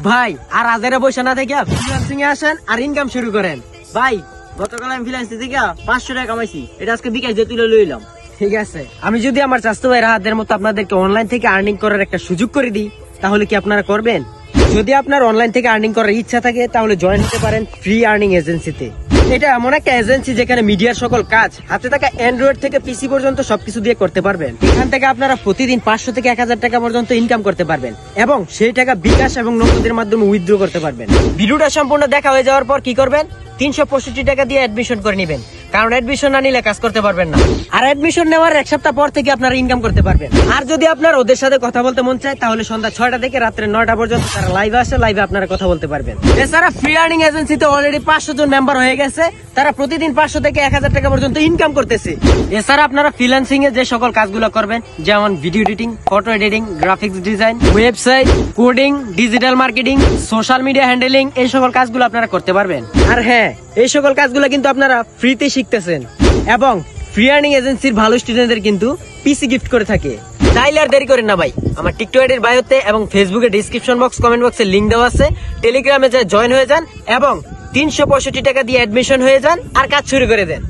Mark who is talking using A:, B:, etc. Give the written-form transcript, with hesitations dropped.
A: ভাই আর আজেরা বসে না থেকে ফ্রিল্যান্সিং এ আসেন আর ইনকাম শুরু করেন। ভাই গতকাল আমি ফ্রিল্যান্সিং থেকে 500 টাকা কামাইছি, এটা আজকে বিকাশ দিয়ে তুলে লইলাম। ঠিক আছে, আমি যদি আমার চাচাতো ভাইয়ের হাতের মতো আপনাদেরকে অনলাইন থেকে আর্নিং করার একটা সুযোগ করে দিই, তাহলে কি আপনারা করবেন? যদি আপনার অনলাইন থেকে আর্নিং করার ইচ্ছা থাকে তাহলে জয়েন হতে পারেন ফ্রি আর্নিং এজেন্সিতে। এটা এমন একটা এজেন্সি যেখানে মিডিয়ার সকল কাজ হাতে থাকা অ্যান্ড্রয়েড থেকে পিসি পর্যন্ত সবকিছু দিয়ে করতে পারবেন। এখান থেকে আপনারা প্রতিদিন 500 থেকে 1000 টাকা পর্যন্ত ইনকাম করতে পারবেন এবং সেই টাকা বিকাশ এবং নগদের মাধ্যমে উইথড্র করতে পারবেন। ভিডিওটা সম্পূর্ণ দেখা হয়ে যাওয়ার পর কি করবেন? 365 টাকা দিয়ে অ্যাডমিশন করে নেবেন, কারণ অ্যাডমিশন না নিলে কাজ করতে পারবেন না। আর অ্যাডমিশন নেওয়ার এক সপ্তাহ পর থেকে আপনারা ইনকাম করতে পারবেন। আর যদি আপনার ওদের সাথে কথা বলতে মন চায় তাহলে সন্ধ্যা 6টা থেকে রাত্রে 9টা পর্যন্ত তারা লাইভে আসে, লাইভে আপনারা কথা বলতে পারবেন। এছাড়া ফ্রি আর্নিং এজেন্সিতে অলরেডি 500 জন মেম্বার হয়ে গেছে, তারা প্রতিদিন 500 থেকে 1000 টাকা পর্যন্ত ইনকাম করতেছে। এছাড়া আপনারা ফ্রিল্যান্সিং এ যে সকল কাজগুলো করবেন, যেমন video editing, photo editing, graphics design, website, coding, digital marketing, social media handling, এই সকল কাজগুলো আপনারা করতে পারবেন। আর হ্যাঁ, এই সকল কাজগুলো কিন্তু আপনারা ফ্রিতে শিখতেছেন এবং ফ্রি আর্নিং এজেন্সির ভালো স্টুডেন্টদের কিন্তু পিসি গিফট করে থাকে। তাইলে আর দেরি করেন না ভাই, আমার টিকটক আইডির বায়োতে এবং ফেসবুকে ডিসক্রিপশন বক্স, কমেন্ট বক্সে লিংক দেওয়া আছে। টেলিগ্রামে যা জয়েন হয়ে যান এবং 365 টাকা দিয়ে অ্যাডমিশন হয়ে যান আর কাজ শুরু করে দেন।